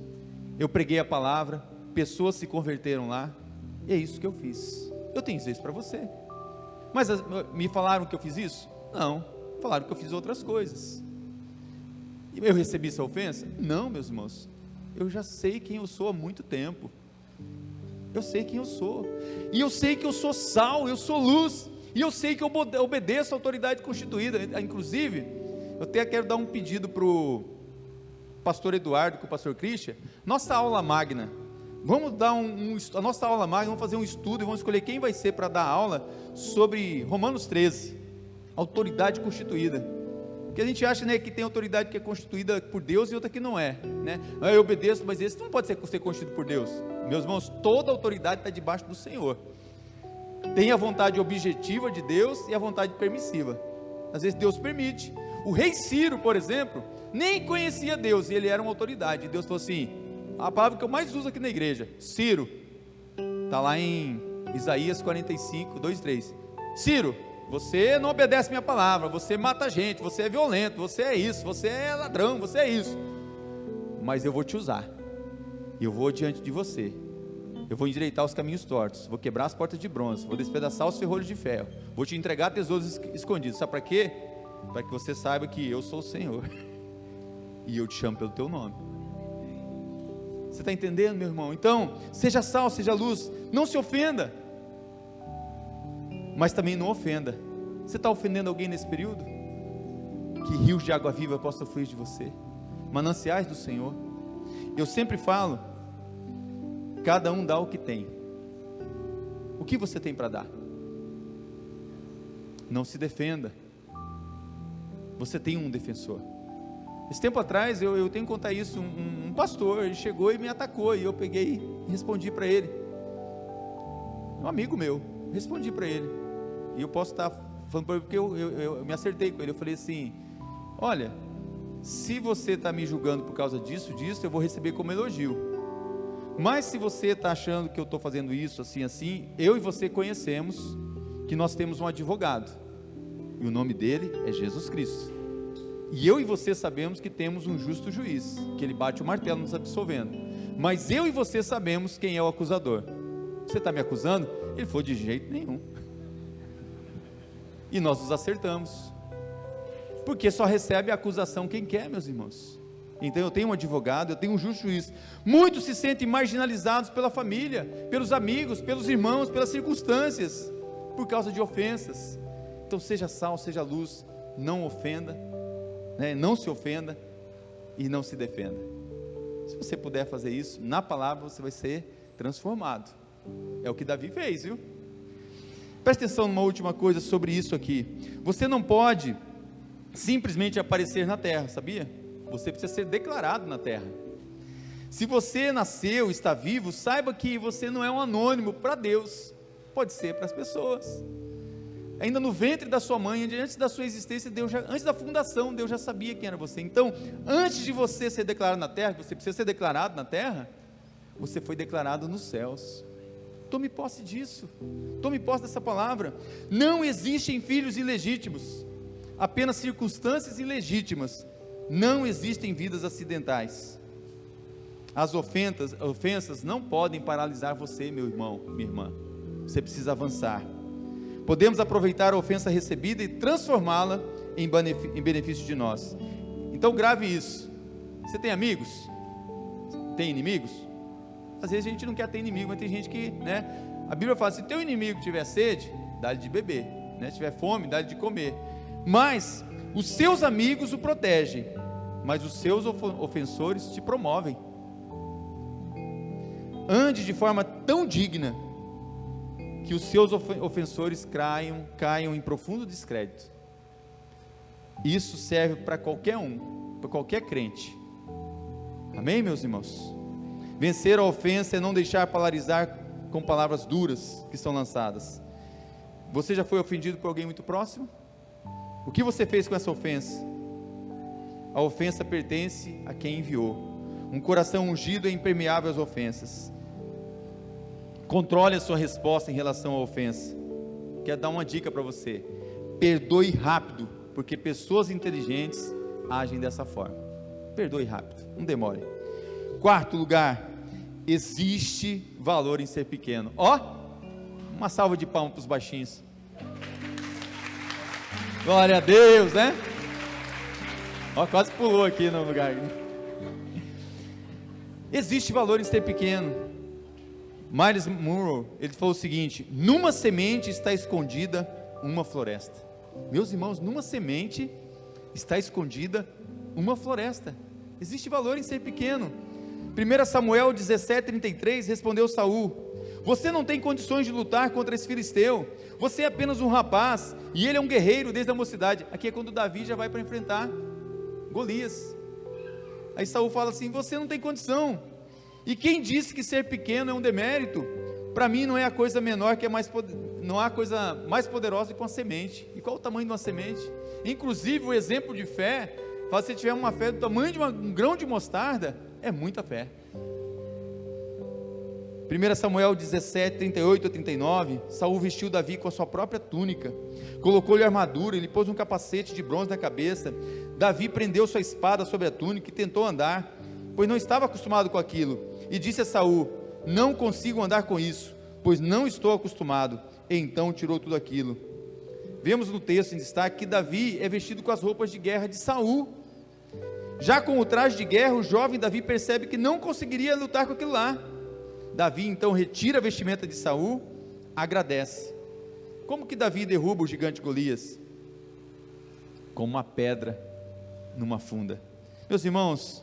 eu preguei a palavra, pessoas se converteram lá, e é isso que eu fiz. Eu tenho que dizer isso para você. Mas me falaram que eu fiz isso? Não, falaram que eu fiz outras coisas. E eu recebi essa ofensa? Não, meus irmãos, eu já sei quem eu sou há muito tempo, eu sei quem eu sou, e eu sei que eu sou sal, eu sou luz, e eu sei que eu obedeço à autoridade constituída. Inclusive, eu até quero dar um pedido para o pastor Eduardo, com o pastor Christian, nossa aula magna, vamos dar a nossa aula magna, vamos fazer um estudo, e vamos escolher quem vai ser para dar aula sobre Romanos 13, autoridade constituída, porque a gente acha, né, que tem autoridade que é constituída por Deus e outra que não é, né? Eu obedeço, mas esse não pode ser constituído por Deus. Meus irmãos, toda autoridade está debaixo do Senhor. Tem a vontade objetiva de Deus e a vontade permissiva. Às vezes Deus permite. O rei Ciro, por exemplo, nem conhecia Deus, e ele era uma autoridade, e Deus falou assim, a palavra que eu mais uso aqui na igreja, Ciro, está lá em Isaías 45, 2, 3, Ciro, você não obedece minha palavra, você mata gente, você é violento, você é isso, você é ladrão, você é isso, mas eu vou te usar, e eu vou diante de você, eu vou endireitar os caminhos tortos, vou quebrar as portas de bronze, vou despedaçar os ferrolhos de ferro, vou te entregar tesouros escondidos, sabe para quê? Para que você saiba que eu sou o Senhor, e eu te chamo pelo teu nome. Você está entendendo, meu irmão? Então, seja sal, seja luz, não se ofenda, mas também não ofenda. Você está ofendendo alguém nesse período? Que rios de água viva possam fluir de você, mananciais do Senhor. Eu sempre falo, cada um dá o que tem. O que você tem para dar? Não se defenda. Você tem um defensor. Esse tempo atrás, eu tenho que contar isso, um pastor, ele chegou e me atacou, e eu peguei e respondi para ele, um amigo meu, respondi para ele, e eu posso estar falando para ele, porque eu me acertei com ele, eu falei assim, olha, se você está me julgando por causa disso, eu vou receber como elogio, mas se você está achando que eu estou fazendo isso, assim, eu e você conhecemos, que nós temos um advogado, e o nome dele é Jesus Cristo, e eu e você sabemos que temos um justo juiz, que ele bate o martelo nos absolvendo, mas eu e você sabemos quem é o acusador. Você está me acusando? Ele falou, de jeito nenhum, e nós nos acertamos, porque só recebe a acusação quem quer, meus irmãos. Então eu tenho um advogado, eu tenho um justo juiz. Muitos se sentem marginalizados pela família, pelos amigos, pelos irmãos, pelas circunstâncias, por causa de ofensas. Então seja sal, seja luz, não ofenda, não se ofenda e não se defenda. Se você puder fazer isso, na palavra você vai ser transformado. É o que Davi fez, viu? Preste atenção numa última coisa sobre isso aqui. Você não pode simplesmente aparecer na terra, sabia? Você precisa ser declarado na terra. Se você nasceu, está vivo, saiba que você não é um anônimo para Deus, pode ser para as pessoas. Ainda no ventre da sua mãe, antes da sua existência, antes da fundação, Deus já sabia quem era você. Então, antes de você ser declarado na terra, você precisa ser declarado na terra, você foi declarado nos céus. Tome posse disso, tome posse dessa palavra. Não existem filhos ilegítimos, apenas circunstâncias ilegítimas. Não existem vidas acidentais. As ofensas não podem paralisar você, meu irmão, minha irmã. Você precisa avançar. Podemos aproveitar a ofensa recebida e transformá-la em benefício de nós. Então grave isso. Você tem amigos? Tem inimigos? Às vezes a gente não quer ter inimigo, mas tem gente que, a Bíblia fala, se teu inimigo tiver sede, dá-lhe de beber, se tiver fome, dá-lhe de comer. Mas os seus amigos o protegem, mas os seus ofensores te promovem. Ande de forma tão digna que os seus ofensores caiam em profundo descrédito. Isso serve para qualquer um, para qualquer crente. Amém, meus irmãos? Vencer a ofensa é não deixar polarizar com palavras duras que são lançadas. Você já foi ofendido por alguém muito próximo? O que você fez com essa ofensa? A ofensa pertence a quem enviou. Um coração ungido é impermeável às ofensas. Controle a sua resposta em relação à ofensa. Quero dar uma dica para você: perdoe rápido, porque pessoas inteligentes agem dessa forma. Perdoe rápido, não demore. Quarto lugar, existe valor em ser pequeno. Uma salva de palmas para os baixinhos. Glória a Deus, né? Quase pulou aqui no lugar. Existe valor em ser pequeno. Miles Monroe, ele falou o seguinte: numa semente está escondida uma floresta. Meus irmãos, numa semente está escondida uma floresta. Existe valor em ser pequeno. 1 Samuel 17:33, respondeu Saul: você não tem condições de lutar contra esse filisteu, você é apenas um rapaz, e ele é um guerreiro desde a mocidade. Aqui é quando Davi já vai para enfrentar Golias. Aí Saul fala assim: você não tem condição. E quem disse que ser pequeno é um demérito? Para mim não é a coisa menor que não há coisa mais poderosa que uma semente. E qual o tamanho de uma semente? Inclusive o exemplo de fé, fala, se tiver uma fé do tamanho de um grão de mostarda, é muita fé. 1 Samuel 17:38-39, Saul vestiu Davi com a sua própria túnica, colocou-lhe armadura, ele pôs um capacete de bronze na cabeça. Davi prendeu sua espada sobre a túnica e tentou andar, pois não estava acostumado com aquilo, e disse a Saul: não consigo andar com isso, pois não estou acostumado. E então tirou tudo aquilo. Vemos no texto em destaque que Davi é vestido com as roupas de guerra de Saul. Já com o traje de guerra, o jovem Davi percebe que não conseguiria lutar com aquilo lá. Davi então retira a vestimenta de Saul, agradece. Como que Davi derruba o gigante Golias? Com uma pedra numa funda. Meus irmãos,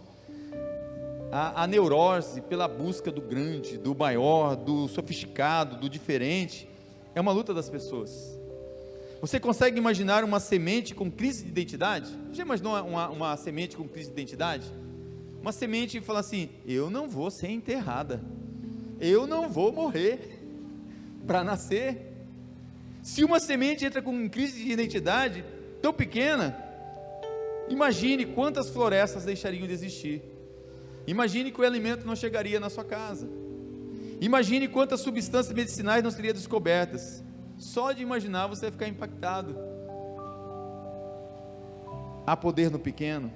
a neurose pela busca do grande, do maior, do sofisticado, do diferente, é uma luta das pessoas. Você consegue imaginar uma semente com crise de identidade? Já imaginou uma semente com crise de identidade? Uma semente que fala assim: eu não vou ser enterrada, eu não vou morrer para nascer. Se uma semente entra com crise de identidade tão pequena, imagine quantas florestas deixariam de existir. Imagine que o alimento não chegaria na sua casa. Imagine quantas substâncias medicinais não seriam descobertas. Só de imaginar você vai ficar impactado. Há poder no pequeno.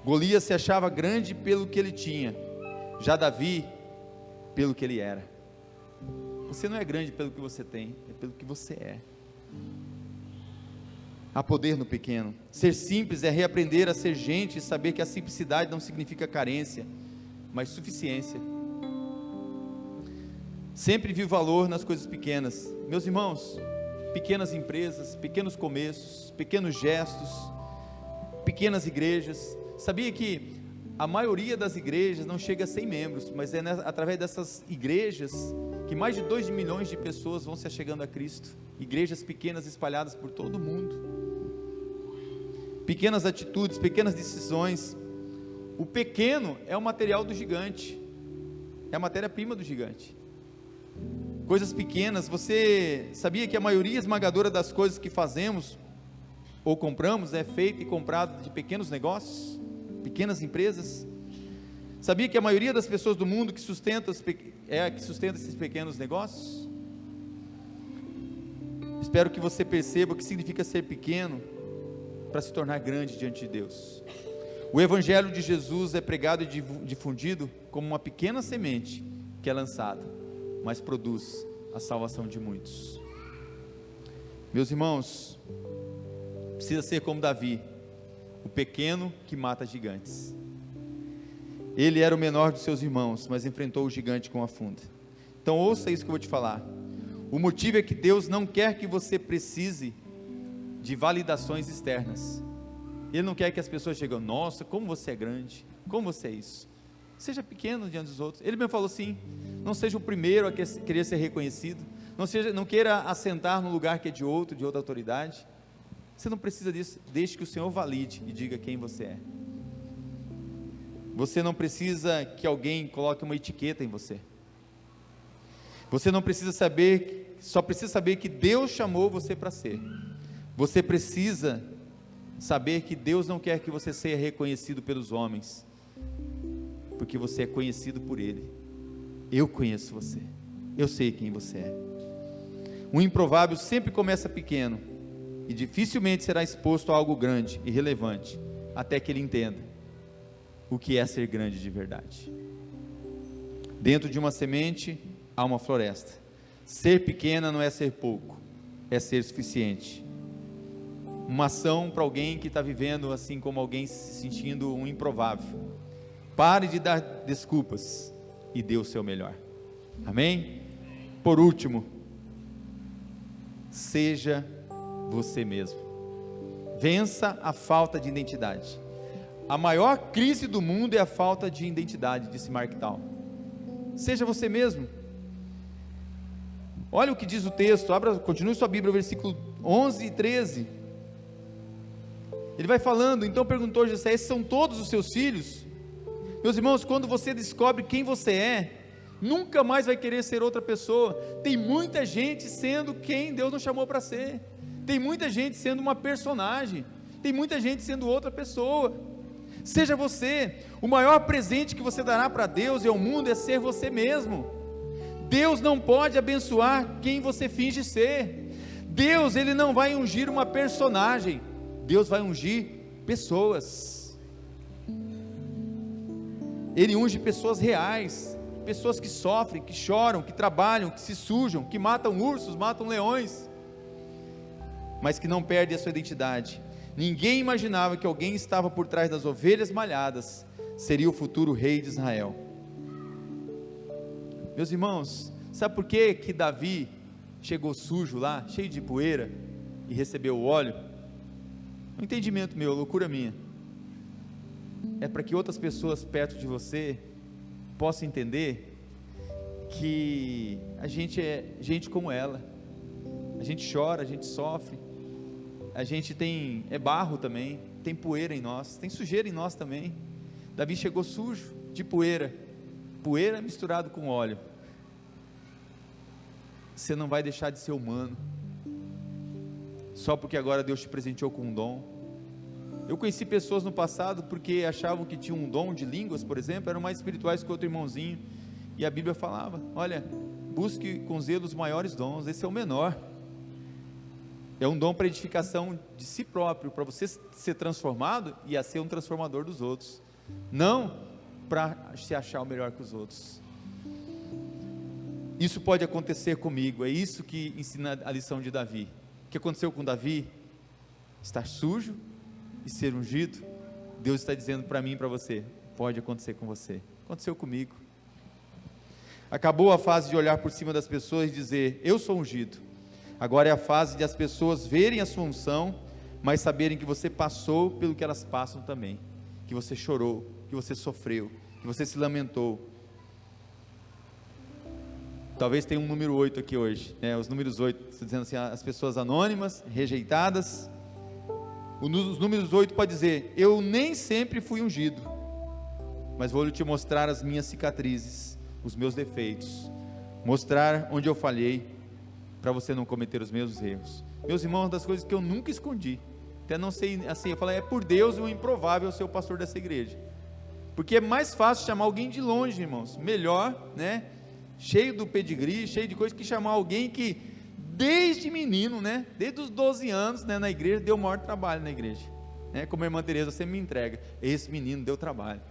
Golias se achava grande pelo que ele tinha, já Davi pelo que ele era. Você não é grande pelo que você tem, é pelo que você é. Há poder no pequeno. Ser simples é reaprender a ser gente e saber que a simplicidade não significa carência, mas suficiência. Sempre vi valor nas coisas pequenas. Meus irmãos, pequenas empresas, pequenos começos, pequenos gestos, pequenas igrejas. Sabia que a maioria das igrejas não chega a 100 membros, mas é através dessas igrejas que mais de 2 milhões de pessoas vão se achegando a Cristo. Igrejas pequenas espalhadas por todo o mundo. Pequenas atitudes, pequenas decisões. O pequeno é o material do gigante, é a matéria-prima do gigante. Coisas pequenas. Você sabia que a maioria esmagadora das coisas que fazemos ou compramos é feita e comprada de pequenos negócios, pequenas empresas? Sabia que a maioria das pessoas do mundo que sustenta esses pequenos negócios? Espero que você perceba o que significa ser pequeno para se tornar grande diante de Deus. O Evangelho de Jesus é pregado e difundido como uma pequena semente que é lançada, mas produz a salvação de muitos. Meus irmãos, precisa ser como Davi, o pequeno que mata gigantes. Ele era o menor dos seus irmãos, mas enfrentou o gigante com a funda. Então ouça isso que eu vou te falar. O motivo é que Deus não quer que você precise de validações externas. Ele não quer que as pessoas cheguem: nossa, como você é grande, como você é isso. Seja pequeno diante dos outros. Ele mesmo falou assim: não seja o primeiro a querer ser reconhecido, não queira assentar no lugar que é de outra autoridade. Você não precisa disso. Deixe que o Senhor valide e diga quem você é. Você não precisa que alguém coloque uma etiqueta em você. Você não precisa saber, só precisa saber que Deus chamou você para ser. Você precisa saber que Deus não quer que você seja reconhecido pelos homens, porque você é conhecido por Ele. Eu conheço você, eu sei quem você é. O improvável sempre começa pequeno e dificilmente será exposto a algo grande e relevante, até que ele entenda o que é ser grande de verdade. Dentro de uma semente há uma floresta. Ser pequena não é ser pouco, é ser suficiente. Uma ação para alguém que está vivendo assim como alguém se sentindo um improvável. Pare de dar desculpas e dê o seu melhor. Amém? Por último, seja você mesmo. Vença a falta de identidade. A maior crise do mundo é a falta de identidade, disse Mark Twain. Seja você mesmo. Olha o que diz o texto, continue sua Bíblia, versículo 11 e 13. Ele vai falando: então perguntou Jessé: esses são todos os seus filhos? Meus irmãos, quando você descobre quem você é, nunca mais vai querer ser outra pessoa. Tem muita gente sendo quem Deus não chamou para ser. Tem muita gente sendo uma personagem. Tem muita gente sendo outra pessoa. Seja você. O maior presente que você dará para Deus e ao mundo é ser você mesmo. Deus não pode abençoar quem você finge ser. Deus, Ele não vai ungir uma personagem. Deus vai ungir pessoas. Ele unge pessoas reais, pessoas que sofrem, que choram, que trabalham, que se sujam, que matam ursos, matam leões, mas que não perdem a sua identidade. Ninguém imaginava que alguém estava por trás das ovelhas malhadas seria o futuro rei de Israel. Meus irmãos, sabe por que Davi chegou sujo lá, cheio de poeira, e recebeu o óleo? Um entendimento meu, loucura minha. É para que outras pessoas perto de você possam entender que a gente é gente como ela. A gente chora, a gente sofre, a gente é barro também, tem poeira em nós, tem sujeira em nós também. Davi chegou sujo de poeira misturado com óleo. Você não vai deixar de ser humano, só porque agora Deus te presenteou com um dom. Eu conheci pessoas no passado porque achavam que tinham um dom de línguas, por exemplo, eram mais espirituais que outro irmãozinho, e a Bíblia falava: olha, busque com zelo os maiores dons, esse é o menor. É um dom para edificação de si próprio, para você ser transformado e a ser um transformador dos outros, não para se achar o melhor que os outros. Isso pode acontecer comigo, é isso que ensina a lição de Davi. O que aconteceu com Davi? Estar sujo e ser ungido. Deus está dizendo para mim e para você: pode acontecer com você. Aconteceu comigo. Acabou a fase de olhar por cima das pessoas e dizer: eu sou ungido. Agora é a fase de as pessoas verem a sua unção, mas saberem que você passou pelo que elas passam também, que você chorou, que você sofreu, que você se lamentou. Talvez tenha um número 8 aqui hoje, né? Os números 8, estou dizendo assim, as pessoas anônimas, rejeitadas. Os números 8 pode dizer: eu nem sempre fui ungido, mas vou te mostrar as minhas cicatrizes, os meus defeitos. mostrar onde eu falhei, para você não cometer os mesmos erros. Meus irmãos, uma das coisas que eu nunca escondi, até não sei, assim, eu falei, é por Deus o improvável ser o pastor dessa igreja, porque é mais fácil chamar alguém de longe, irmãos, melhor, né, cheio do pedigree, cheio de coisa, que chamar alguém que, desde menino, né, desde os 12 anos, né, na igreja, deu o maior trabalho na igreja, né, como a irmã Teresa sempre me entrega, esse menino deu trabalho.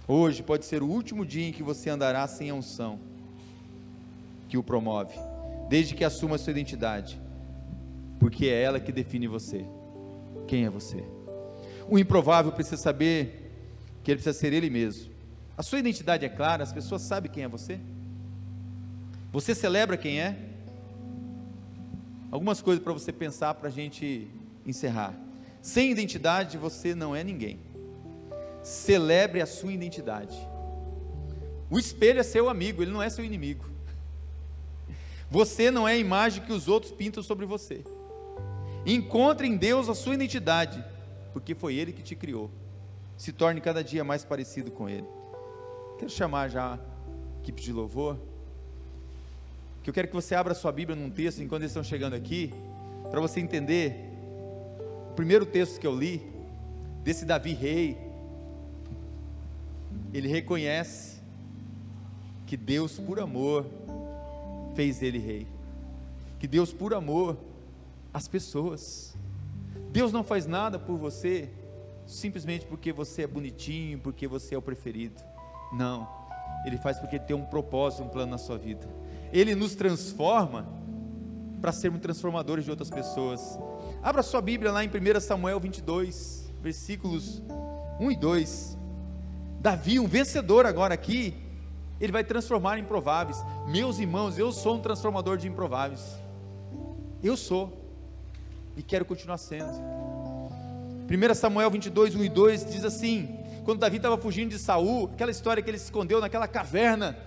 Hoje pode ser o último dia em que você andará sem a unção que o promove, desde que assuma a sua identidade, porque é ela que define você. Quem é você? O improvável precisa saber que ele precisa ser ele mesmo. A sua identidade é clara, as pessoas sabem quem é você? Você celebra quem é? Algumas coisas para você pensar, para a gente encerrar. Sem identidade você não é ninguém. Celebre a sua identidade. O espelho é seu amigo, ele não é seu inimigo. Você não é a imagem que os outros pintam sobre você. Encontre em Deus a sua identidade, porque foi Ele que te criou. Se torne cada dia mais parecido com Ele. Quero chamar já a equipe de louvor, que eu quero que você abra a sua Bíblia num texto, enquanto eles estão chegando aqui, para você entender, o primeiro texto que eu li, desse Davi rei, ele reconhece que Deus por amor fez ele rei, que Deus por amor as pessoas, Deus não faz nada por você, simplesmente porque você é bonitinho, porque você é o preferido, não, Ele faz porque Ele tem um propósito, um plano na sua vida, Ele nos transforma, para sermos transformadores de outras pessoas. Abra sua Bíblia lá em 1 Samuel 22, versículos 1 e 2, Davi, um vencedor agora aqui, ele vai transformar improváveis. Meus irmãos, eu sou um transformador de improváveis, eu sou, e quero continuar sendo. 1 Samuel 22, 1 e 2, diz assim, quando Davi estava fugindo de Saul, aquela história que ele se escondeu naquela caverna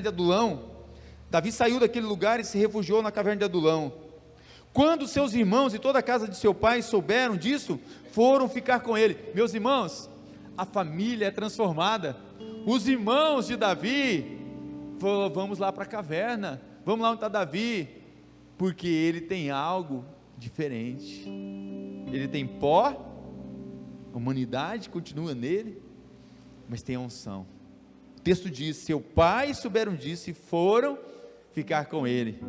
de Adulão, Davi saiu daquele lugar e se refugiou na caverna de Adulão. Quando seus irmãos e toda a casa de seu pai souberam disso, foram ficar com ele. Meus irmãos, a família é transformada. Os irmãos de Davi falaram, vamos lá para a caverna, vamos lá onde está Davi, porque ele tem algo diferente, ele tem pó, a humanidade continua nele, mas tem a unção. O texto diz, seu pai souberam disso e foram ficar com ele.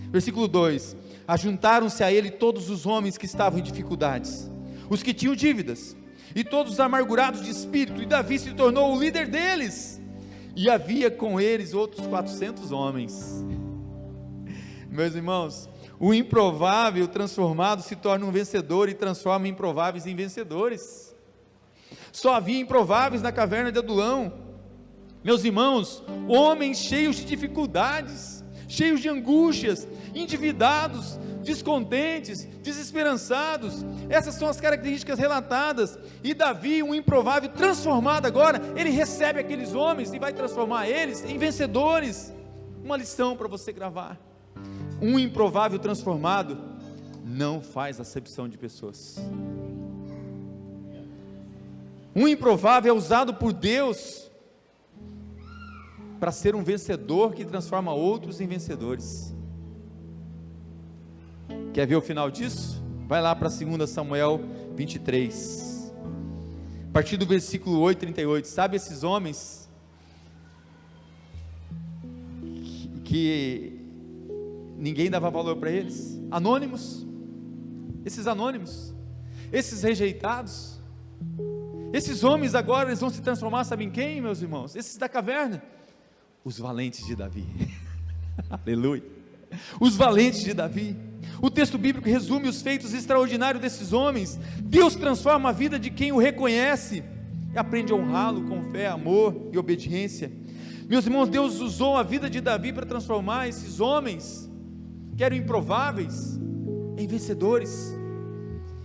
Versículo 2, ajuntaram-se a ele todos os homens que estavam em dificuldades, os que tinham dívidas, e todos os amargurados de espírito, e Davi se tornou o líder deles, e havia com eles outros 400 homens. Meus irmãos, o improvável transformado se torna um vencedor, e transforma improváveis em vencedores. Só havia improváveis na caverna de Adulão, meus irmãos, homens cheios de dificuldades, cheios de angústias, endividados, descontentes, desesperançados. Essas são as características relatadas, e Davi, um improvável transformado agora, ele recebe aqueles homens e vai transformar eles em vencedores. Uma lição para você gravar: um improvável transformado não faz acepção de pessoas. Um improvável é usado por Deus para ser um vencedor que transforma outros em vencedores. Quer ver o final disso? Vai lá para 2 Samuel 23, a partir do versículo 8, 38, sabe esses homens que ninguém dava valor para eles? Anônimos, esses rejeitados, esses homens agora eles vão se transformar, sabe em quem, meus irmãos? Esses da caverna, os valentes de Davi, aleluia, os valentes de Davi. O texto bíblico resume os feitos extraordinários desses homens. Deus transforma a vida de quem o reconhece e aprende a honrá-lo com fé, amor e obediência. Meus irmãos, Deus usou a vida de Davi para transformar esses homens que eram improváveis em vencedores.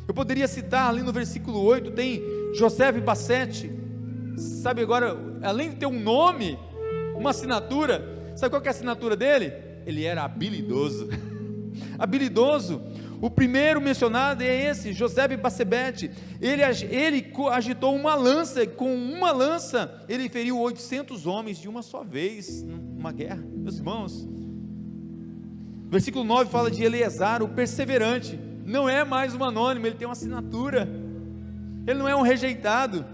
Eu poderia citar ali no versículo 8, tem José Bassete, sabe agora, além de ter um nome, uma assinatura, sabe qual que é a assinatura dele? Ele era habilidoso, O primeiro mencionado é esse, Josebe-Basebete. Ele agitou uma lança, e com uma lança ele feriu 800 homens de uma só vez, numa guerra. Meus irmãos, versículo 9 fala de Eleazar, o perseverante. Não é mais um anônimo, ele tem uma assinatura. Ele não é um rejeitado,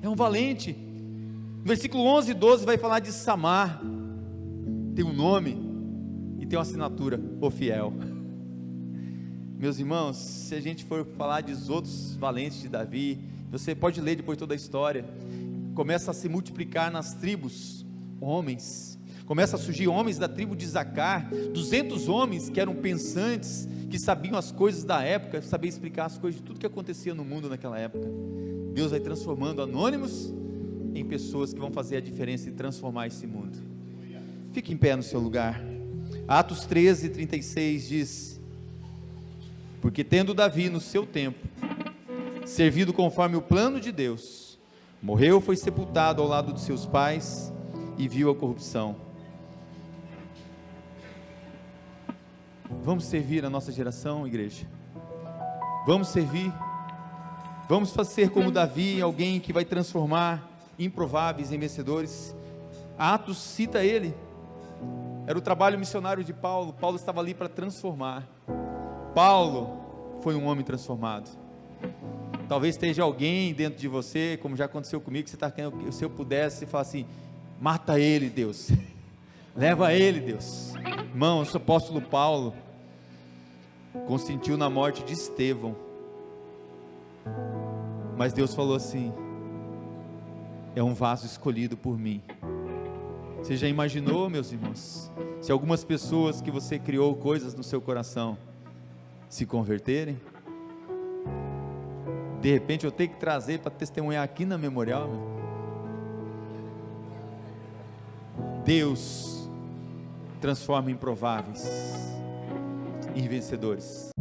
é um valente. Versículo 11 e 12 vai falar de Samar. Tem um nome e tem uma assinatura, o fiel. Meus irmãos, se a gente for falar dos outros valentes de Davi, você pode ler depois toda a história. Começa a se multiplicar nas tribos homens, começa a surgir homens da tribo de Isacar, 200 homens que eram pensantes, que sabiam as coisas da época, sabiam explicar as coisas de tudo que acontecia no mundo naquela época. Deus vai transformando anônimos em pessoas que vão fazer a diferença e transformar esse mundo. Fique em pé no seu lugar. Atos 13, 36 diz: porque tendo Davi no seu tempo servido conforme o plano de Deus, morreu, foi sepultado ao lado de seus pais e viu a corrupção. Vamos servir a nossa geração, igreja. Vamos servir. Vamos fazer como Davi, alguém que vai transformar improváveis em vencedores. Atos cita ele. Era o trabalho missionário de Paulo. Paulo estava ali para transformar. Paulo foi um homem transformado. Talvez esteja alguém dentro de você, como já aconteceu comigo, que você está querendo, se eu pudesse falar assim: mata ele, Deus. Leva ele, Deus. Irmão, o apóstolo Paulo consentiu na morte de Estevão, mas Deus falou assim: é um vaso escolhido por mim. Você já imaginou, meus irmãos, se algumas pessoas que você criou coisas no seu coração se converterem? De repente eu tenho que trazer para testemunhar aqui na memorial, meu. Deus transforma improváveis em vencedores.